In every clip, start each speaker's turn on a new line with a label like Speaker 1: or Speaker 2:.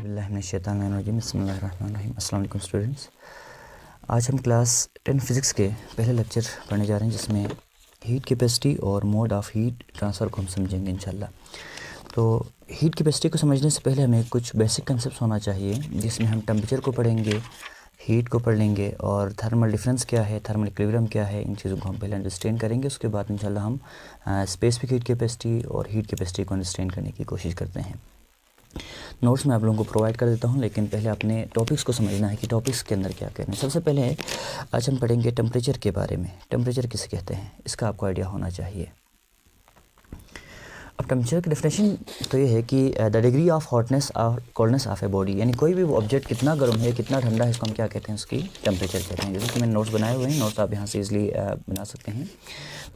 Speaker 1: औज़ुबिल्लाहिमिनश्शैतानिर्रजीम बिस्मिल्लाहिर्रहमानिर्रहीम। अस्सलाम वालेकुम स्टूडेंट्स। आज हम क्लास 10 फिज़िक्स के पहले लेक्चर पढ़ने जा रहे हैं, जिसमें हीट कैपेसिटी और मोड ऑफ़ हीट ट्रांसफ़र को हम समझेंगे इंशाल्लाह। तो हीट कैपेसिटी को समझने से पहले हमें कुछ बेसिक कंसेप्ट होना चाहिए, जिसमें हम टेम्परेचर को पढ़ेंगे, हीट को पढ़ लेंगे और थर्मल डिफरेंस क्या है, थर्मल इक्विलिब्रियम क्या है, इन चीज़ों को हम पहले अंडरस्टैंड करेंगे। उसके बाद इंशाल्लाह हम स्पेसिफिक हीट कैपेसिटी और हीट कैपेसिटी को अंडरस्टैंड करने की कोशिश करते हैं। नोट्स मैं आप लोगों को प्रोवाइड कर देता हूं, लेकिन पहले अपने टॉपिक्स को समझना है कि टॉपिक्स के अंदर क्या कह रहे हैं। सबसे पहले आज हम पढ़ेंगे टेम्परेचर के बारे में। टेम्परेचर किसे कहते हैं, इसका आपको आइडिया होना चाहिए। अब टेम्परेचर की डेफिनेशन तो ये है कि द डिग्री ऑफ हॉटनेस और कोल्डनेस ऑफ ए बॉडी, यानी कोई भी ऑब्जेक्ट कितना गर्म है, कितना ठंडा है, इसको हम क्या कहते हैं, उसकी टेम्परेचर कहते हैं। जैसे कि मैंने नोट्स बनाए हुए हैं, नोट्स आप यहाँ से ईजिली बना सकते हैं।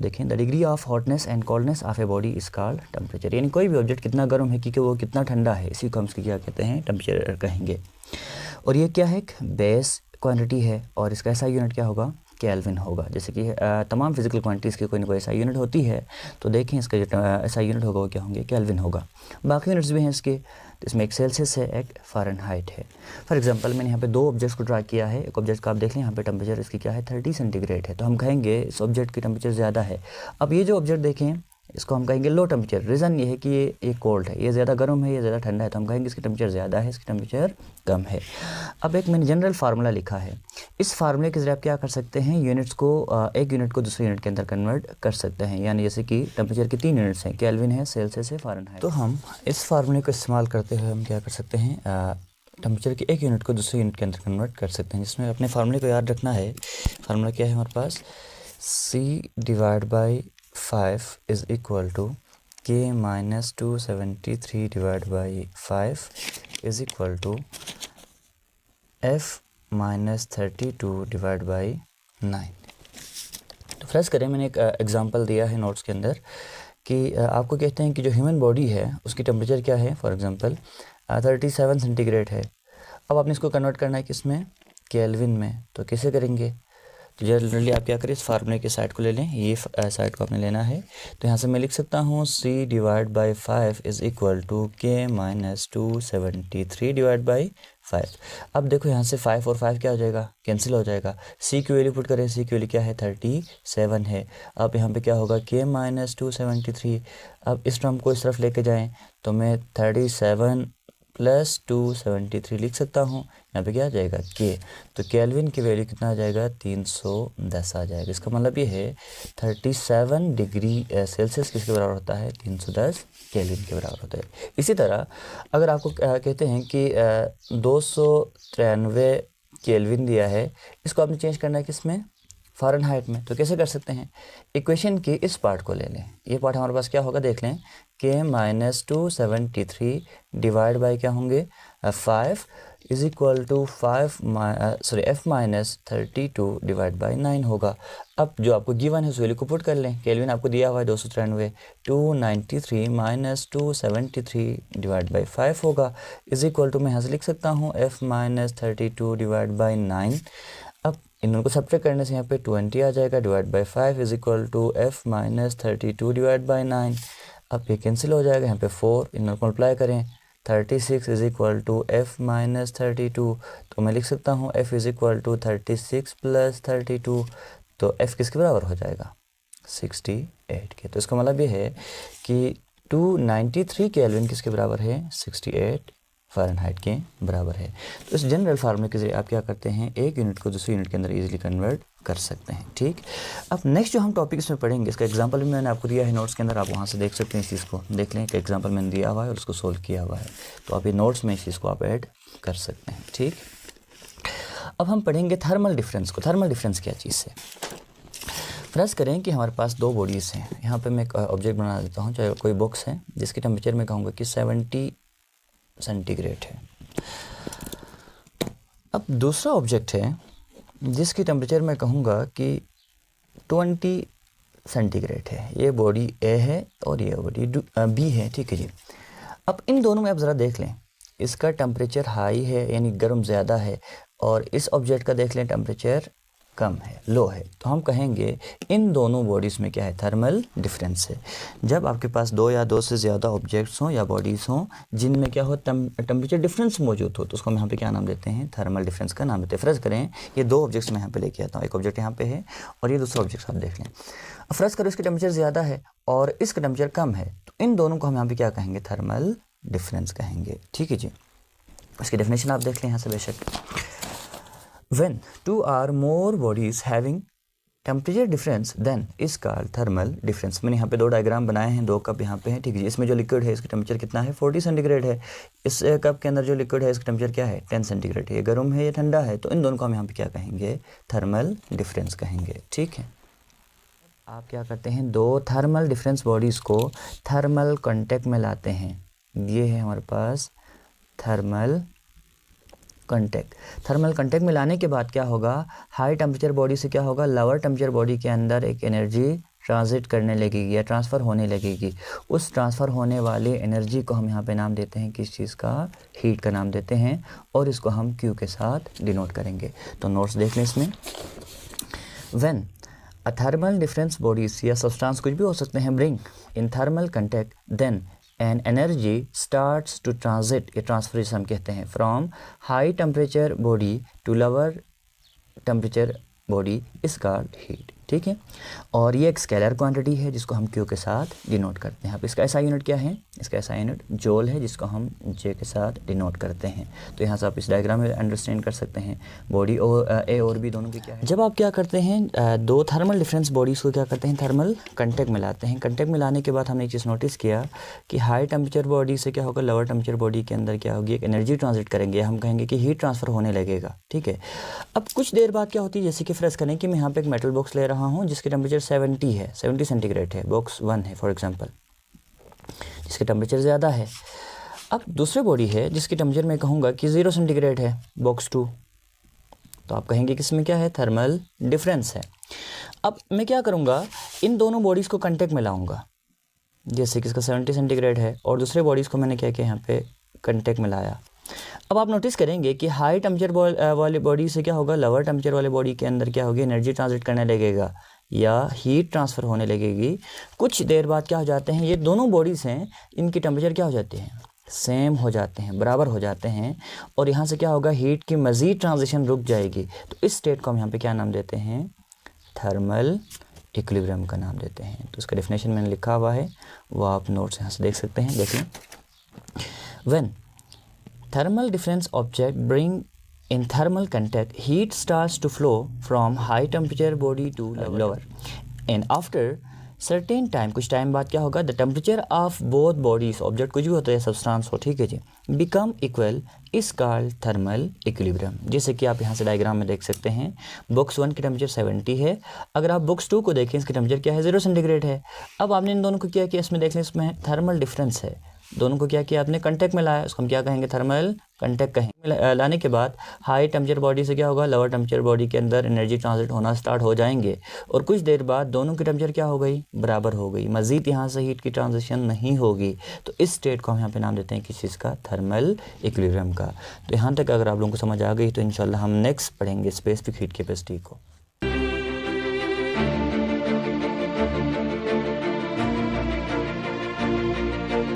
Speaker 1: देखें, the degree of hotness and coldness of a body is called temperature, यानी कोई भी ऑब्जेक्ट कितना गर्म है, क्योंकि वो कितना ठंडा है, इसी को हम इसकी क्या कहते हैं, टेम्परेचर कहेंगे। और ये क्या है, एक बेस क्वांटिटी है और इसका ऐसा यूनिट क्या होगा, केल्विन होगा। जैसे कि तमाम फिजिकल क्वांटिटीज़ की कोई ना कोई ऐसा यूनिट होती है, तो देखें इसका जो ऐसा यूनिट होगा वो क्या होंगे, केल्विन होगा। बाकी यूनिट्स भी हैं इसके, तो इसमें एक सेल्सियस है, एक फ़ारेनहाइट है। फॉर एग्जांपल मैंने यहाँ पे दो ऑब्जेक्ट्स को ट्राई किया है। एक ऑब्जेक्ट का आप देख लें, यहाँ पे टेम्परेचर इसकी क्या है, 30 सेंटीग्रेड है, तो हम कहेंगे इस ऑब्जेक्ट की टेम्परेचर ज़्यादा है। अब ये जो ऑब्जेक्ट देखें, इसको हम कहेंगे लो टेम्परेचर। रीज़न ये है कि ये कोल्ड है, ये ज़्यादा गर्म है, ये ज़्यादा ठंडा है, तो हम कहेंगे इसकी टेम्परेचर ज़्यादा है, इसकी टेम्परेचर कम है। अब एक मैंने जनरल फार्मूला लिखा है, इस फार्मूले के ज़रिए आप क्या कर सकते हैं, यूनिट्स को एक यूनिट को दूसरे यूनिट के अंदर कन्वर्ट कर सकते हैं। यानी जैसे कि टेम्परेचर के 3 यूनिट्स हैं, केल्विन है, सेल्सियस है, फ़ारेनहाइट। तो हम इस फार्मूले को इस्तेमाल करते हुए हम क्या कर सकते हैं, टेम्परेचर के एक यूनिट को दूसरे यूनिट के अंदर कन्वर्ट कर सकते हैं। जिसमें अपने फार्मूले को याद रखना है। फार्मूला क्या है हमारे पास, C/5 is equal to K minus 273 divide by 5 is equal to F minus 32 divide by 9। तो फ्रेश करें, मैंने एक एग्जांपल दिया है नोट्स के अंदर कि आपको कहते हैं कि जो ह्यूमन बॉडी है उसकी टेम्परेचर क्या है, फॉर एग्जांपल 37 सेंटीग्रेड है। अब आपने इसको कन्वर्ट करना है किस में, केल्विन में। तो कैसे करेंगे, तो जनरली आप क्या करें, इस फार्मूले के साइड को ले लें, ये साइड को आपने लेना है। तो यहाँ से मैं लिख सकता हूँ C/5 is equal to K minus 273 divide by 5। अब देखो यहाँ से 5 और 5 क्या हो जाएगा, कैंसिल हो जाएगा। C की वैल्यू पुट करें, C की वैल्यू क्या है, 37 है। अब यहाँ पे क्या होगा, K माइनस 273। अब इस टर्म को इस तरफ लेके जाएँ तो मैं 37 प्लस 273 लिख सकता हूँ। यहाँ पे क्या आ जाएगा, K। तो केल्विन की वैल्यू कितना आ जाएगा, 310 आ जाएगा। इसका मतलब ये है 37 डिग्री सेल्सियस किसके बराबर होता है, 310 केल्विन के बराबर होता है। इसी तरह अगर आपको कहते हैं कि 293 केल्विन दिया है, इसको आपने चेंज करना है किस में, फ़ारेनहाइट में। तो कैसे कर सकते हैं, इक्वेशन के इस पार्ट को ले लें। ये पार्ट हमारे पास क्या होगा, देख लें, K माइनस 273 डिवाइड बाई क्या होंगे, 5 is equal to F minus 32 divide by 9 होगा। अब जो आपको गिवन है उस वैल्यू को पुट कर लें। केल्विन आपको दिया हुआ है 293, 293 माइनस 273 डिवाइड बाई 5 होगा, इज़ इक्वल टू मैं यहाँ से लिख सकता हूँ F माइनस 32 डिवाइड बाई 9। अब इन दोनों को सब्ट्रैक्ट करने से यहाँ पे 20 आ जाएगा, divide by 5 is equal to F minus 32 divide by 9। अब ये कैंसिल हो जाएगा, यहाँ पे 4 इन दोनों को मल्टीप्लाई करें, 36 is equal to F minus 32। तो मैं लिख सकता हूँ F is equal to 36 plus 32। तो F किसके बराबर हो जाएगा, 68 के। तो इसका मतलब ये है कि 293 केल्विन किसके बराबर है, 68 फ़ारेनहाइट के बराबर है। तो इस जनरल फार्मूले के जरिए आप क्या करते हैं, एक यूनिट को दूसरी यूनिट के अंदर इजीली कन्वर्ट कर सकते हैं। ठीक, अब नेक्स्ट जो हम टॉपिक इसमें पढ़ेंगे, इसका एग्जांपल भी मैंने आपको दिया है नोट्स के अंदर, आप वहाँ से देख सकते हैं। इस चीज़ को देख लें कि एग्जांपल मैंने दिया हुआ है और उसको सोल्व किया हुआ है, तो आप ये नोट्स में इस चीज़ को आप ऐड कर सकते हैं। ठीक, अब हम पढ़ेंगे थर्मल डिफरेंस को। थर्मल डिफरेंस क्या चीज़ है, फ्रेश करें कि हमारे पास दो बॉडीज़ हैं। यहाँ पर मैं एक ऑब्जेक्ट बना देता हूँ, चाहे कोई बॉक्स है जिसकी टेम्परेचर मैं कहूँगा कि 70 सेंटीग्रेड है। अब दूसरा ऑब्जेक्ट है जिसकी टेम्परेचर मैं कहूँगा कि 20 सेंटीग्रेड है। ये बॉडी A है और ये बॉडी B है। ठीक है जी। अब इन दोनों में आप ज़रा देख लें, इसका टेम्परेचर हाई है यानी गर्म ज़्यादा है, और इस ऑब्जेक्ट का देख लें टेम्परेचर कम है, लो है, तो हम कहेंगे इन दोनों बॉडीज़ में क्या है, थर्मल डिफरेंस है। जब आपके पास दो या दो से ज़्यादा ऑब्जेक्ट्स हों या बॉडीज़ हों जिनमें क्या हो टेम्परेचर डिफरेंस मौजूद हो, तो उसको हम यहाँ पे क्या नाम देते हैं, थर्मल डिफरेंस का नाम देते हैं। फ़र्ज़ करें ये दो ऑब्जेक्ट्स मैं यहाँ पे लेके आता हूँ, एक ऑब्जेक्ट यहाँ पे है और ये दूसरा ऑब्जेक्ट आप देख लें। अब फ़र्ज़ करो इसका टेम्परेचर ज़्यादा है और इसका टेम्परेचर कम है, तो इन दोनों को हम यहाँ पे क्या कहेंगे, थर्मल डिफरेंस कहेंगे। ठीक है जी, इसकी डेफिनेशन आप देख लें यहाँ से बेशक। When two or more bodies having temperature difference then is called thermal difference। मैंने यहाँ पे दो डायग्राम बनाए हैं, दो कप यहाँ पे हैं, ठीक है। इसमें जो लिक्विड है इसका टेम्परेचर कितना है, 40 सेंटीग्रेड है। इस कप के अंदर जो लिक्विड है इसका टेम्परेचर क्या है, 10 सेंटीग्रेड है। ये गर्म है, ये ठंडा है, तो इन दोनों को हम यहाँ पे क्या कहेंगे, थर्मल डिफरेंस कहेंगे। ठीक है, आप क्या करते हैं, दो थर्मल डिफरेंस बॉडीज़ को थर्मल कॉन्टेक्ट में लाते हैं। ये है हमारे पास थर्मल कॉन्टेक्ट। थर्मल कॉन्टेक्ट में लाने के बाद क्या होगा, हाई टेम्परेचर बॉडी से क्या होगा, लोअर टेम्परेचर बॉडी के अंदर एक एनर्जी ट्रांजिट करने लगेगी या ट्रांसफ़र होने लगेगी। उस ट्रांसफ़र होने वाले एनर्जी को हम यहाँ पे नाम देते हैं, किस चीज़ का, हीट का नाम देते हैं, और इसको हम क्यू के साथ डिनोट करेंगे। तो नोट्स देख लें इसमें। When a thermal difference bodies या सब्सटेंस कुछ भी हो सकते हैं bring in thermal contact then an energy starts to transit, ये ट्रांसफरेशन हम कहते हैं, from high temperature body to lower temperature body is called heat. ठीक है, और ये एक स्केलर क्वांटिटी है जिसको हम क्यू के साथ डिनोट करते हैं। अब इसका ऐसा यूनिट क्या है, इसका ऐसा यूनिट जूल है जिसको हम जे के साथ डिनोट करते हैं। तो यहाँ से आप इस डायग्राम में अंडरस्टैंड कर सकते हैं बॉडी और ए और बी दोनों की क्या है। जब आप क्या करते हैं, दो थर्मल डिफरेंस बॉडीज़ को क्या करते हैं, थर्मल कंटेक्ट में लाते हैं। कंटेक्ट में लाने के बाद हमने एक चीज़ नोटिस किया कि हाई टेम्परेचर बॉडी से क्या होगा, लोअर टेम्परेचर बॉडी के अंदर क्या होगी, एक एनर्जी ट्रांजिट करेंगे, हम कहेंगे कि हीट ट्रांसफ़र होने लगेगा। ठीक है, अब कुछ देर बाद क्या होती है, जैसे कि फ़र्ज़ करें कि मैं यहाँ पे एक मेटल बॉक्स ले रहा हूँ जिसकी टेम्परेचर 70 है, 70 सेंटीग्रेड है, बॉक्स 1 है फॉर एग्जांपल, जिसके टेम्परेचर ज़्यादा है। अब दूसरी बॉडी है जिसकी टेम्परेचर मैं कहूँगा कि 0 सेंटीग्रेड है, बॉक्स 2, तो आप कहेंगे कि इसमें क्या है, थर्मल डिफरेंस है। अब मैं क्या करूँगा, इन दोनों बॉडीज़ को कांटेक्ट में लाऊंगा, जैसे कि इसका 70 सेंटीग्रेड है और दूसरे बॉडीज़ को मैंने क्या किया, यहाँ पे कांटेक्ट में लाया। अब आप नोटिस करेंगे कि हाई टेम्परेचर वाली बॉडी से क्या होगा, लोअर टेम्परेचर वाले बॉडी के अंदर क्या होगी, एनर्जी ट्रांसमिट करने लगेगा या हीट ट्रांसफ़र होने लगेगी। कुछ देर बाद क्या हो जाते हैं, ये दोनों बॉडीज़ हैं, इनकी टेम्परेचर क्या हो जाती है, सेम हो जाते हैं, बराबर हो जाते हैं, और यहाँ से क्या होगा, हीट की मज़ीद ट्रांजिशन रुक जाएगी। तो इस स्टेट को हम यहाँ पे क्या नाम देते हैं, थर्मल इक्विलिब्रियम का नाम देते हैं। तो उसका डेफिनेशन मैंने लिखा हुआ है, वो आप नोट्स यहाँ से देख सकते हैं। देखिए, when thermal difference object bring in thermal contact, heat starts to flow from high temperature body to lower, and after certain time, कुछ टाइम बाद क्या होगा, the temperature of both bodies, object कुछ भी होता है, substance हो, ठीक है जी, become equal is called thermal equilibrium। जैसे कि आप यहाँ से डायग्राम में देख सकते हैं, बॉक्स 1 की टेम्परेचर 70 है, अगर आप बॉक्स 2 को देखें इसकी टेम्परेचर क्या है, 0 सेंटीग्रेड है। अब आपने इन दोनों को क्या किया, इसमें देख लें, इसमें थर्मल डिफरेंस है, दोनों को क्या किया आपने, कंटेक्ट में लाया, उसको हम क्या कहेंगे, थर्मल कंटेक्ट कहेंगे। लाने के बाद हाई टेम्परेचर बॉडी से क्या होगा, लोअर टेम्परेचर बॉडी के अंदर एनर्जी ट्रांजिट होना स्टार्ट हो जाएंगे, और कुछ देर बाद दोनों की टेम्परेचर क्या हो गई, बराबर हो गई, मज़ीद यहाँ से हीट की ट्रांजिशन नहीं होगी। तो इस स्टेट को हम यहाँ पे नाम देते हैं किस चीज़ का, थर्मल इक्विलिब्रियम का। तो यहाँ तक अगर आप लोगों को समझ आ गई तो इंशाल्लाह हम नेक्स्ट पढ़ेंगे स्पेसिफिक हीट कैपेसिटी को।